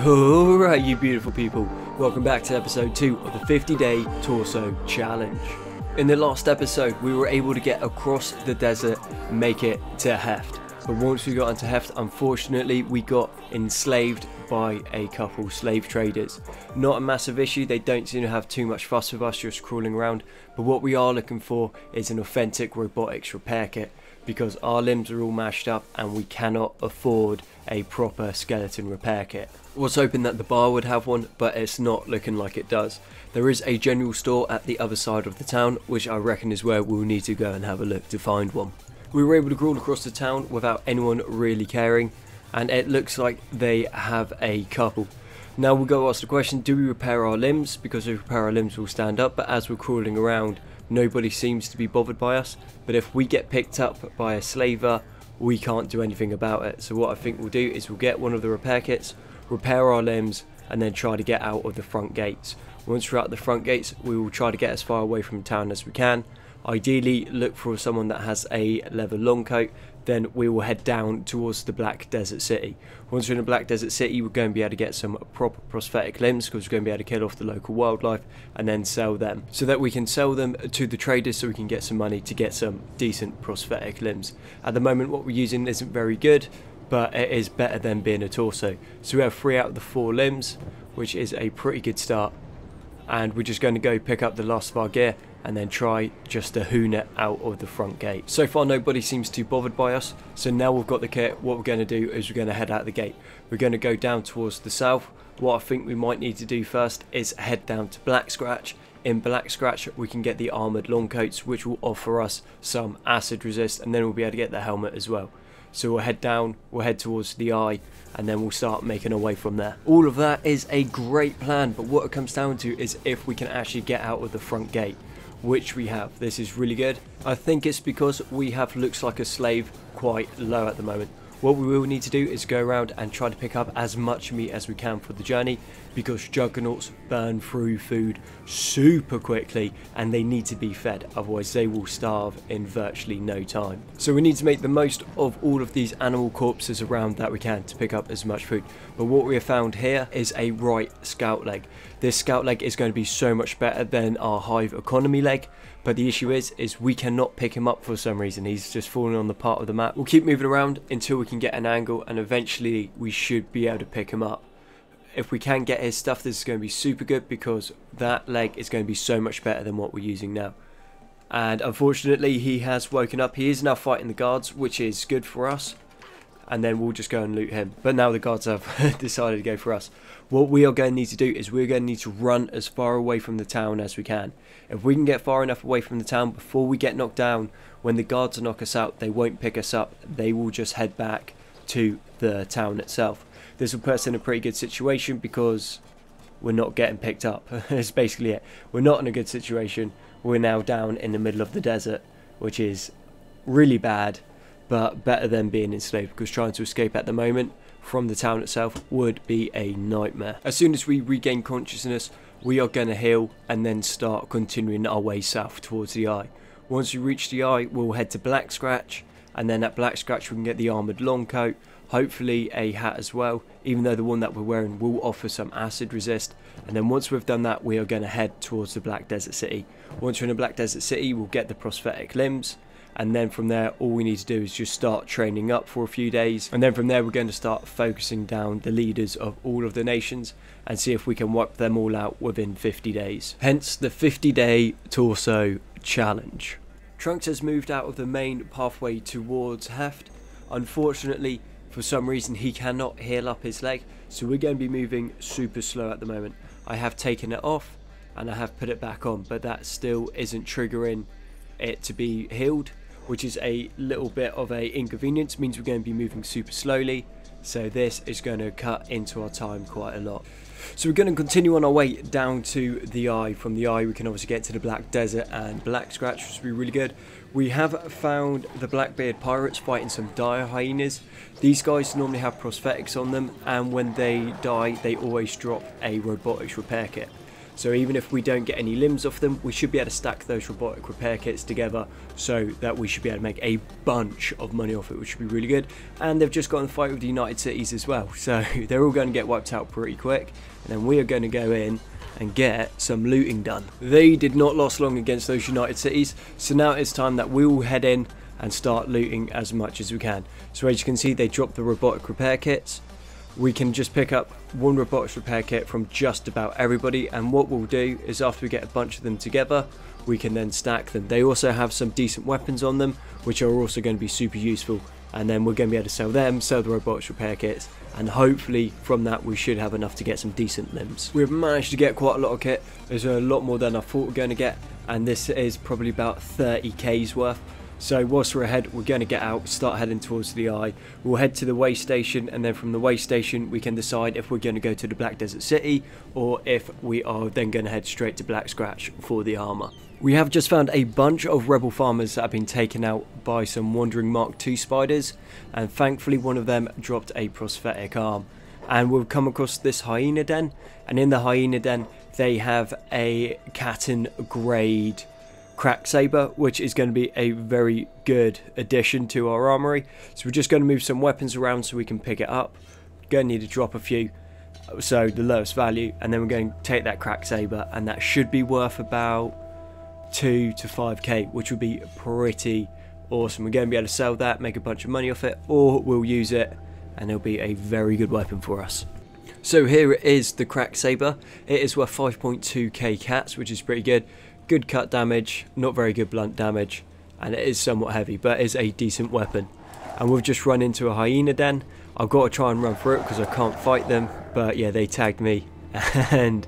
Alright, you beautiful people, welcome back to episode 2 of the 50-day torso challenge. In the last episode we were able to get across the desert and make it to Heft, but once we got into Heft, unfortunately we got enslaved by a couple slave traders. Not a massive issue, they don't seem to have too much fuss with us just crawling around, but what we are looking for is an authentic robotics repair kit, because our limbs are all mashed up and we cannot afford a proper skeleton repair kit. I was hoping that the bar would have one, but it's not looking like it does. There is a general store at the other side of the town, which I reckon is where we'll need to go and have a look to find one. We were able to crawl across the town without anyone really caring, and it looks like they have a couple. Now we'll go ask the question, do we repair our limbs? Because if we repair our limbs we'll stand up, but as we're crawling around nobody seems to be bothered by us. But if we get picked up by a slaver, we can't do anything about it. So what I think we'll do is we'll get one of the repair kits, repair our limbs, and then try to get out of the front gates. Once we're out the front gates, we will try to get as far away from town as we can. Ideally look for someone that has a leather long coat, then we will head down towards the Black Desert City. Once we're in the Black Desert City we're going to be able to get some proper prosthetic limbs, because we're going to be able to kill off the local wildlife and then sell them, so that we can sell them to the traders so we can get some money to get some decent prosthetic limbs. At the moment what we're using isn't very good, but it is better than being a torso. So we have 3 out of the 4 limbs, which is a pretty good start, and we're just going to go pick up the last of our gear and then try just to hoon it out of the front gate. So far nobody seems too bothered by us, so now we've got the kit, what we're going to do is we're going to head out the gate. We're going to go down towards the south. What I think we might need to do first is head down to Black Scratch. In Black Scratch we can get the armoured long coats, which will offer us some acid resist, and then we'll be able to get the helmet as well. So we'll head down, we'll head towards the eye, and then we'll start making our way from there. All of that is a great plan, but what it comes down to is if we can actually get out of the front gate, which we have. This is really good. I think it's because we have looks like a slave quite low at the moment. What we will need to do is go around and try to pick up as much meat as we can for the journey, because juggernauts burn through food super quickly and they need to be fed, otherwise they will starve in virtually no time. So we need to make the most of all of these animal corpses around that we can to pick up as much food. But what we have found here is a right scout leg. This scout leg is going to be so much better than our hive economy leg, but the issue is we cannot pick him up for some reason. He's just falling on the part of the map. We'll keep moving around until we can get an angle, and eventually we should be able to pick him up. If we can get his stuff, this is going to be super good, because that leg is going to be so much better than what we're using now. And unfortunately he has woken up. He is now fighting the guards, which is good for us, and then we'll just go and loot him. But now the guards have decided to go for us. What we are going to need to do is we're going to need to run as far away from the town as we can. If we can get far enough away from the town before we get knocked down, when the guards knock us out, they won't pick us up. They will just head back to the town itself. This will put us in a pretty good situation, because we're not getting picked up. That's basically it. We're not in a good situation. We're now down in the middle of the desert, which is really bad, but better than being enslaved, because trying to escape at the moment from the town itself would be a nightmare. As soon as we regain consciousness, we are going to heal and then start continuing our way south towards the eye. Once we reach the eye, we'll head to Black Scratch, and then at Black Scratch we can get the armoured long coat, hopefully a hat as well, even though the one that we're wearing will offer some acid resist. And then once we've done that, we are going to head towards the Black Desert City. Once we're in the Black Desert City, we'll get the prosthetic limbs, and then from there all we need to do is just start training up for a few days, and then from there we're going to start focusing down the leaders of all of the nations and see if we can wipe them all out within 50 days. Hence the 50-day torso challenge. Trunks has moved out of the main pathway towards Heft. Unfortunately, for some reason he cannot heal up his leg, so we're going to be moving super slow at the moment. I have taken it off and I have put it back on, but that still isn't triggering it to be healed, which is a little bit of a inconvenience. Means we're going to be moving super slowly, so this is going to cut into our time quite a lot. So we're going to continue on our way down to the eye. From the eye we can obviously get to the Black Desert and Black Scratch, which will be really good. We have found the Blackbeard pirates fighting some dire hyenas. These guys normally have prosthetics on them, and when they die they always drop a robotics repair kit. So even if we don't get any limbs off them, we should be able to stack those robotic repair kits together so that we should be able to make a bunch of money off it, which should be really good. And they've just got in the fight with the United Cities as well, so they're all going to get wiped out pretty quick, and then we are going to go in and get some looting done. They did not last long against those United Cities, so now it's time that we will head in and start looting as much as we can. So as you can see, they dropped the robotic repair kits. We can just pick up one robotics repair kit from just about everybody, and what we'll do is after we get a bunch of them together, we can then stack them. They also have some decent weapons on them, which are also going to be super useful, and then we're going to be able to sell them, sell the robotics repair kits, and hopefully from that we should have enough to get some decent limbs. We've managed to get quite a lot of kit. There's a lot more than I thought we were going to get, and this is probably about 30k's worth. So whilst we're ahead, we're going to get out, start heading towards the eye. We'll head to the way station, and then from the way station we can decide if we're going to go to the Black Desert City or if we are then going to head straight to Black Scratch for the armor. We have just found a bunch of rebel farmers that have been taken out by some wandering Mark II spiders, and thankfully one of them dropped a prosthetic arm. And we've come across this hyena den, and in the hyena den they have a Katten grade crack saber, which is going to be a very good addition to our armory. So we're just going to move some weapons around so we can pick it up. Going to need to drop a few, so the lowest value, and then we're going to take that crack saber, and that should be worth about 2 to 5k, which would be pretty awesome. We're going to be able to sell that, make a bunch of money off it, or we'll use it and it'll be a very good weapon for us. So here it is, the crack saber. It is worth 5.2k cats, which is pretty good. Good cut damage, not very good blunt damage, and it is somewhat heavy, but it is a decent weapon. And we've just run into a hyena den. I've got to try and run through it because I can't fight them, but yeah, they tagged me and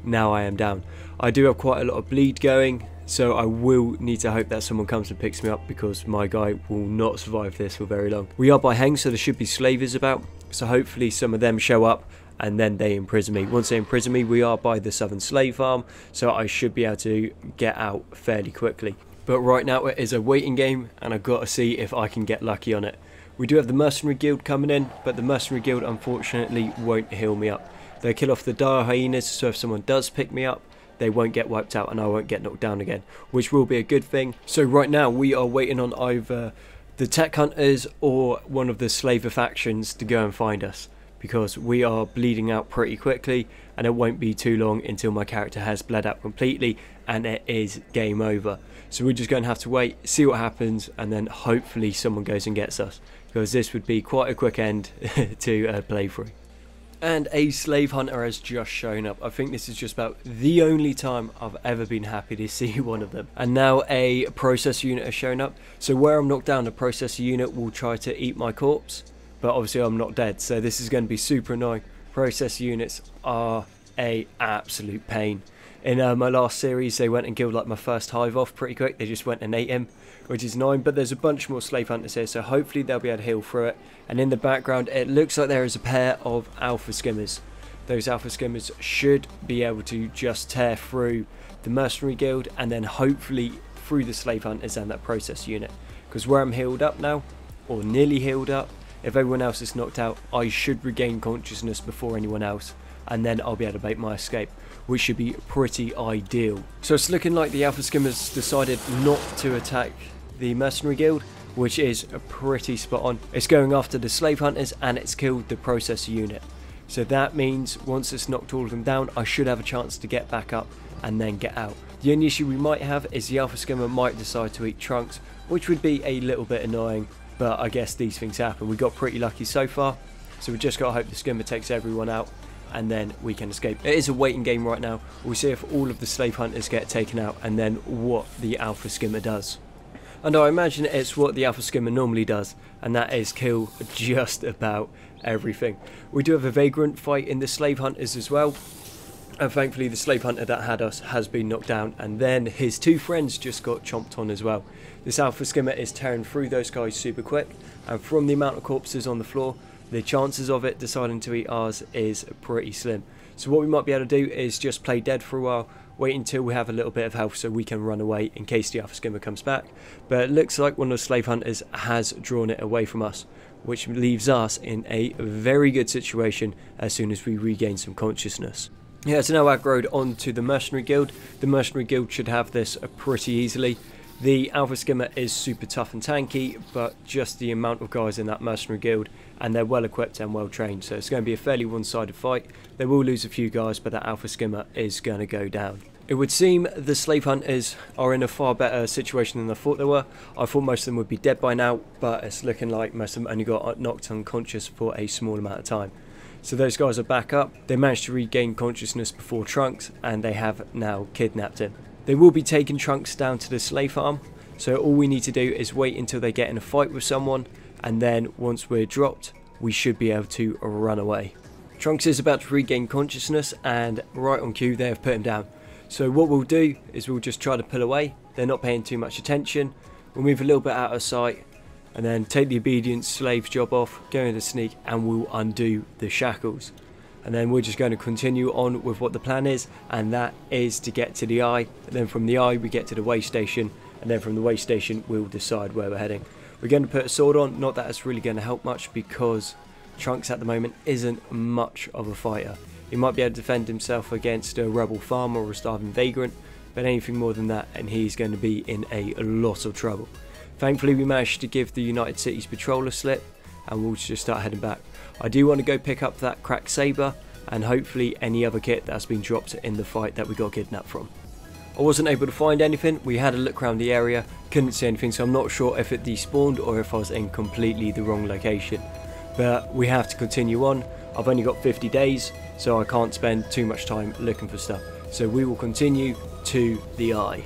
now I am down. I do have quite a lot of bleed going, so I will need to hope that someone comes and picks me up because my guy will not survive this for very long. We are by Heng, so there should be slavers about, so hopefully some of them show up and then they imprison me. Once they imprison me, we are by the Southern Slave Farm, so I should be able to get out fairly quickly. But right now it is a waiting game, and I've got to see if I can get lucky on it. We do have the Mercenary Guild coming in, but the Mercenary Guild unfortunately won't heal me up. They kill off the dire hyenas, so if someone does pick me up, they won't get wiped out and I won't get knocked down again, which will be a good thing. So right now we are waiting on either the Tech Hunters or one of the Slaver factions to go and find us, because we are bleeding out pretty quickly and it won't be too long until my character has bled out completely and it is game over. So we're just going to have to wait, see what happens, and then hopefully someone goes and gets us, because this would be quite a quick end to a playthrough. And a slave hunter has just shown up. I think this is just about the only time I've ever been happy to see one of them. And now a processor unit has shown up. So where I'm knocked down, the processor unit will try to eat my corpse, but obviously I'm not dead, so this is going to be super annoying. Processor units are a absolute pain. In my last series they went and killed like my first hive off pretty quick. They just went and ate him, which is annoying, but there's a bunch more slave hunters here, so hopefully they'll be able to heal through it. And in the background it looks like there is a pair of alpha skimmers. Those alpha skimmers should be able to just tear through the mercenary guild and then hopefully through the slave hunters and that process unit, because where I'm healed up now, or nearly healed up, if everyone else is knocked out, I should regain consciousness before anyone else, and then I'll be able to make my escape, which should be pretty ideal. So it's looking like the alpha skimmers decided not to attack the mercenary guild, which is pretty spot on. It's going after the slave hunters and it's killed the processor unit. So that means once it's knocked all of them down, I should have a chance to get back up and then get out. The only issue we might have is the alpha skimmer might decide to eat Trunks, which would be a little bit annoying, but I guess these things happen. We got pretty lucky so far, so we just got to hope the skimmer takes everyone out and then we can escape. It is a waiting game right now. We'll see if all of the slave hunters get taken out and then what the alpha skimmer does. And I imagine it's what the alpha skimmer normally does, and that is kill just about everything. We do have a vagrant fight in the slave hunters as well, and thankfully the slave hunter that had us has been knocked down, and then his two friends just got chomped on as well. This alpha skimmer is tearing through those guys super quick, and from the amount of corpses on the floor, the chances of it deciding to eat ours is pretty slim. So what we might be able to do is just play dead for a while, wait until we have a little bit of health so we can run away in case the alpha skimmer comes back. But it looks like one of the slave hunters has drawn it away from us, which leaves us in a very good situation as soon as we regain some consciousness. Yeah, so now aggroed onto the Mercenary Guild. The Mercenary Guild should have this pretty easily. The Alpha Skimmer is super tough and tanky, but just the amount of guys in that Mercenary Guild, and they're well equipped and well trained, so it's going to be a fairly one-sided fight. They will lose a few guys, but that Alpha Skimmer is going to go down. It would seem the Slave Hunters are in a far better situation than I thought they were. I thought most of them would be dead by now, but it's looking like most of them only got knocked unconscious for a small amount of time. So those guys are back up. They managed to regain consciousness before Trunks, and they have now kidnapped him. They will be taking Trunks down to the slave farm, so all we need to do is wait until they get in a fight with someone, and then once we're dropped, we should be able to run away. Trunks is about to regain consciousness, and right on cue they have put him down. So what we'll do is we'll just try to pull away. They're not paying too much attention. We'll move a little bit out of sight, and then take the obedient slave job off, go into sneak, and we'll undo the shackles. And then we're just going to continue on with what the plan is, and that is to get to the eye, and then from the eye we get to the way station, and then from the way station we'll decide where we're heading. We're going to put a sword on, not that it's really going to help much because Trunks at the moment isn't much of a fighter. He might be able to defend himself against a rebel farmer or a starving vagrant, but anything more than that and he's going to be in a lot of trouble. Thankfully we managed to give the United Cities patrol a slip, and we'll just start heading back. I do want to go pick up that cracked saber and hopefully any other kit that's been dropped in the fight that we got kidnapped from. I wasn't able to find anything. We had a look around the area, couldn't see anything, so I'm not sure if it despawned or if I was in completely the wrong location. But we have to continue on. I've only got 50 days, so I can't spend too much time looking for stuff. So we will continue to the eye.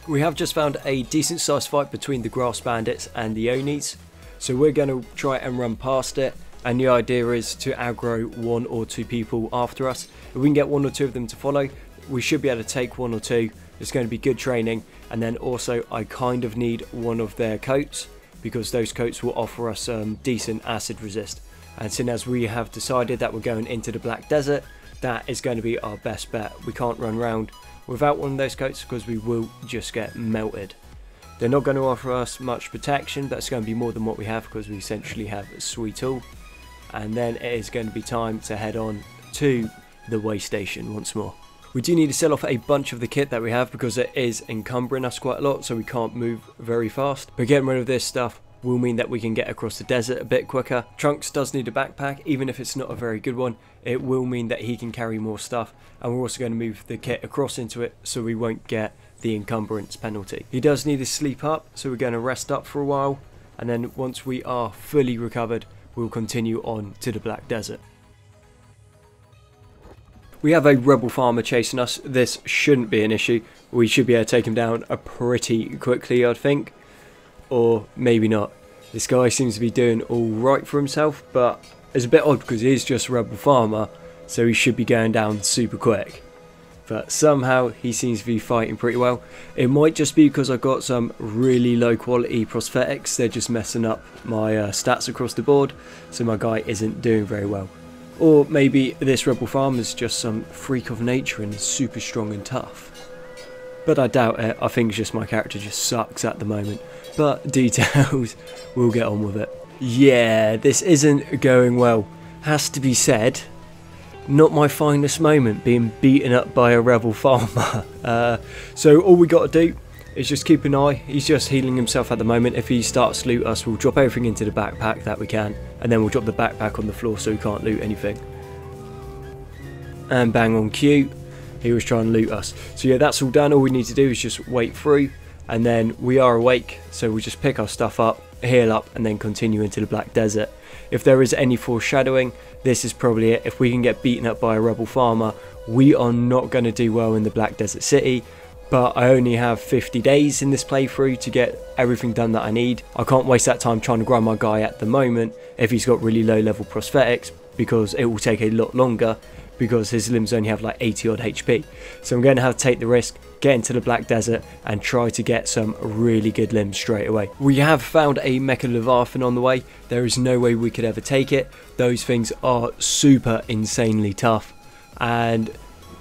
We have just found a decent sized fight between the grass bandits and the Onis, so we're going to try and run past it, and the idea is to aggro 1 or 2 people after us. If we can get 1 or 2 of them to follow, we should be able to take 1 or 2. It's going to be good training, and then also I kind of need one of their coats, because those coats will offer us decent acid resist. And soon as we have decided that we're going into the Black Desert, that is going to be our best bet. We can't run around without one of those coats because we will just get melted. They're not going to offer us much protection, but it's going to be more than what we have because we essentially have a sweet all. And then it is going to be time to head on to the way station once more. We do need to sell off a bunch of the kit that we have because it is encumbering us quite a lot, so we can't move very fast. But getting rid of this stuff will mean that we can get across the desert a bit quicker. Trunks does need a backpack, even if it's not a very good one. It will mean that he can carry more stuff, and we're also going to move the kit across into it so we won't get the encumbrance penalty. He does need to sleep up, so we're going to rest up for a while, and then once we are fully recovered, we'll continue on to the Black Desert. We have a rebel farmer chasing us. This shouldn't be an issue. We should be able to take him down pretty quickly, I'd think. Or maybe not. This guy seems to be doing all right for himself, but it's a bit odd because he is just a rebel farmer, so he should be going down super quick. But somehow he seems to be fighting pretty well. It might just be because I got some really low quality prosthetics. They're just messing up my stats across the board, so my guy isn't doing very well. Or maybe this rebel farmer is just some freak of nature and is super strong and tough. But I doubt it. I think it's just my character just sucks at the moment. But details, we'll get on with it. Yeah, this isn't going well. Has to be said, not my finest moment being beaten up by a rebel farmer. So all we got to do is just keep an eye. He's just healing himself at the moment. If he starts to loot us, we'll drop everything into the backpack that we can, and then we'll drop the backpack on the floor so he can't loot anything. And bang on cue, he was trying to loot us. So yeah, that's all done. All we need to do is just wait through, and then we are awake, so we just pick our stuff up, heal up, and then continue into the Black Desert. If there is any foreshadowing, this is probably it. If we can get beaten up by a rebel farmer, we are not going to do well in the Black Desert City. But I only have 50 days in this playthrough to get everything done that I need. I can't waste that time trying to grind my guy at the moment if he's got really low level prosthetics, because it will take a lot longer because his limbs only have like 80 odd HP. So I'm going to have to take the risk, get into the Black Desert and try to get some really good limbs straight away. We have found a Mecha Leviathan on the way. There is no way we could ever take it. Those things are super insanely tough, and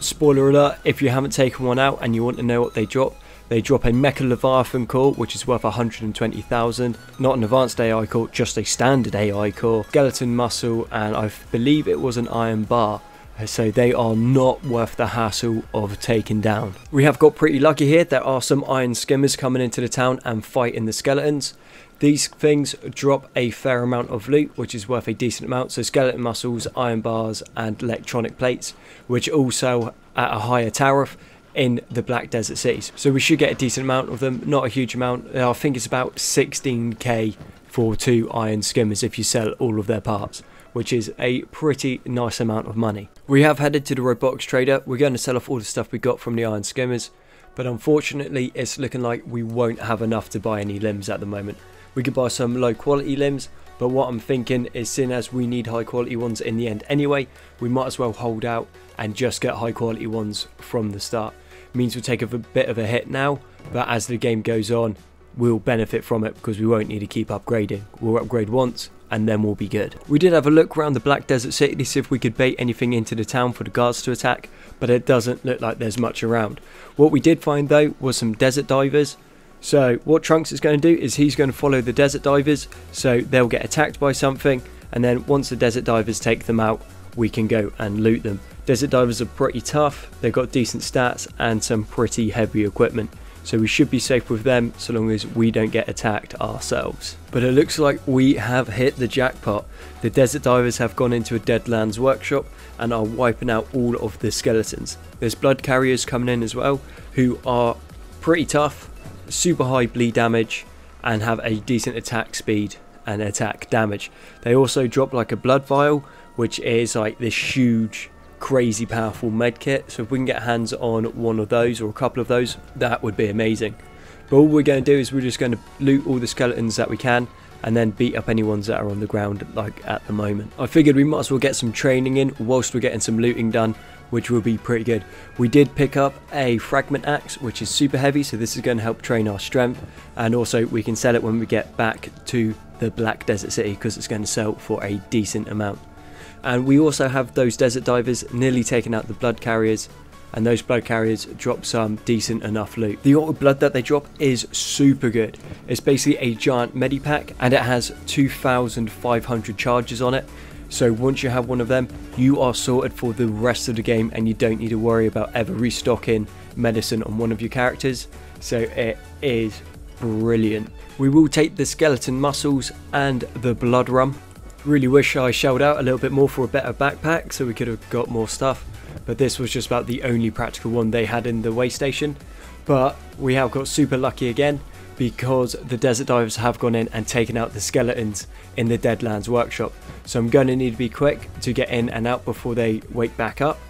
spoiler alert, if you haven't taken one out and you want to know what they drop a Mecha Leviathan core, which is worth 120,000, not an advanced AI core, just a standard AI core, skeleton muscle, and I believe it was an iron bar. so they are not worth the hassle of taking down. We have got pretty lucky here. There are some iron skimmers coming into the town and fighting the skeletons. These things drop a fair amount of loot, which is worth a decent amount. So skeleton muscles, iron bars and electronic plates, which all sell at a higher tariff in the Black Desert cities. So we should get a decent amount of them, not a huge amount. I think it's about 16k for 2 iron skimmers if you sell all of their parts, which is a pretty nice amount of money. We have headed to the robotics trader. We're going to sell off all the stuff we got from the iron skimmers, but unfortunately it's looking like we won't have enough to buy any limbs at the moment. We could buy some low quality limbs, but what I'm thinking is, seeing as we need high quality ones in the end anyway, we might as well hold out and just get high quality ones from the start. Means we'll take a bit of a hit now, but as the game goes on we'll benefit from it because we won't need to keep upgrading. We'll upgrade once and then we'll be good. We did have a look around the Black Desert City to see if we could bait anything into the town for the guards to attack, but it doesn't look like there's much around. What we did find though was some desert divers. So what Trunks is going to do is he's going to follow the desert divers, so they'll get attacked by something, and then once the desert divers take them out we can go and loot them. Desert divers are pretty tough, they've got decent stats and some pretty heavy equipment, so we should be safe with them so long as we don't get attacked ourselves. But it looks like we have hit the jackpot. The desert divers have gone into a Deadlands workshop and are wiping out all of the skeletons. There's blood carriers coming in as well, who are pretty tough, super high bleed damage and have a decent attack speed and attack damage. They also drop like a blood vial, which is like this huge crazy powerful med kit, so if we can get hands on one of those or a couple of those, that would be amazing. But all we're going to do is we're just going to loot all the skeletons that we can and then beat up any ones that are on the ground like at the moment. I figured we might as well get some training in whilst we're getting some looting done, which will be pretty good. We did pick up a fragment axe, which is super heavy, so this is going to help train our strength, and also we can sell it when we get back to the Black Desert City because it's going to sell for a decent amount. And we also have those desert divers nearly taking out the blood carriers, and those blood carriers drop some decent enough loot. The auto blood that they drop is super good. It's basically a giant medipack and it has 2,500 charges on it. So once you have one of them, you are sorted for the rest of the game and you don't need to worry about ever restocking medicine on one of your characters. So it is brilliant. We will take the skeleton muscles and the blood rum. Really wish I shelled out a little bit more for a better backpack so we could have got more stuff, but this was just about the only practical one they had in the way station. But we have got super lucky again because the desert divers have gone in and taken out the skeletons in the Deadlands workshop, so I'm going to need to be quick to get in and out before they wake back up.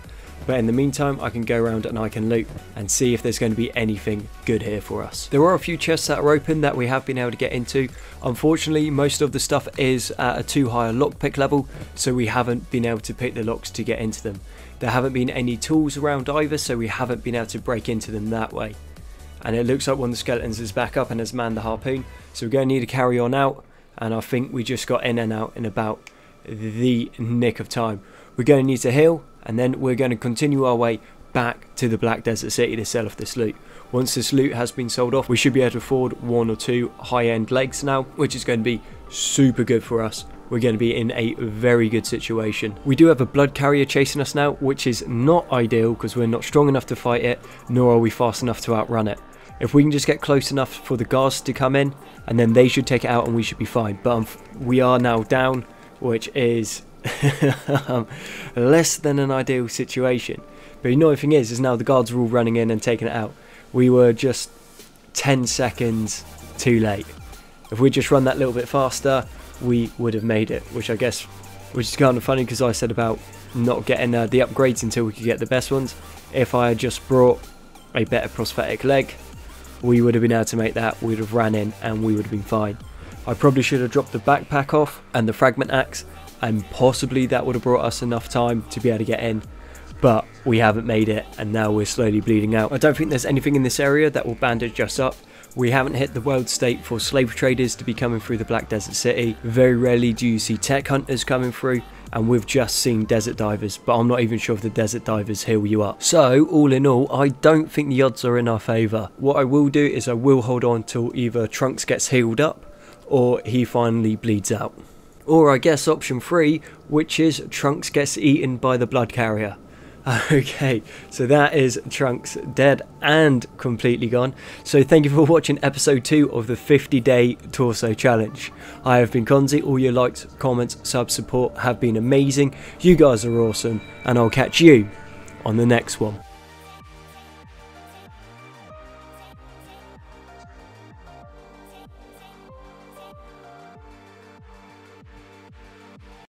But in the meantime I can go around and I can loot and see if there's going to be anything good here for us. There are a few chests that are open that we have been able to get into. Unfortunately most of the stuff is at a too high a lockpick level, so we haven't been able to pick the locks to get into them. There haven't been any tools around either, so we haven't been able to break into them that way. And it looks like one of the skeletons is back up and has manned the harpoon, so we're going to need to carry on out, and I think we just got in and out in about the nick of time. We're going to need to heal, and then we're going to continue our way back to the Black Desert City to sell off this loot. Once this loot has been sold off, we should be able to afford 1 or 2 high-end legs now, which is going to be super good for us. We're going to be in a very good situation. We do have a blood carrier chasing us now, which is not ideal because we're not strong enough to fight it, nor are we fast enough to outrun it. If we can just get close enough for the guards to come in, and then they should take it out and we should be fine. But we are now down, which is less than an ideal situation. But the annoying thing is now the guards are all running in and taking it out. We were just 10 seconds too late. If we just run that little bit faster, we would have made it, which is kind of funny because I said about not getting the upgrades until we could get the best ones. If I had just brought a better prosthetic leg, we would have been able to make that. We would have ran in and we would have been fine. I probably should have dropped the backpack off and the fragment axe, and possibly that would have brought us enough time to be able to get in, but we haven't made it and now we're slowly bleeding out. I don't think there's anything in this area that will bandage us up. We haven't hit the world state for slave traders to be coming through the Black Desert City. Very rarely do you see tech hunters coming through, and we've just seen desert divers, but I'm not even sure if the desert divers heal you up. So all in all, I don't think the odds are in our favour. What I will do is I will hold on till either Trunks gets healed up or he finally bleeds out. Or I guess option 3, which is Trunks gets eaten by the blood carrier. Okay, so that is Trunks dead and completely gone. So thank you for watching episode 2 of the 50-day torso challenge. I have been Konzi. All your likes, comments, subs, support have been amazing. You guys are awesome, and I'll catch you on the next one.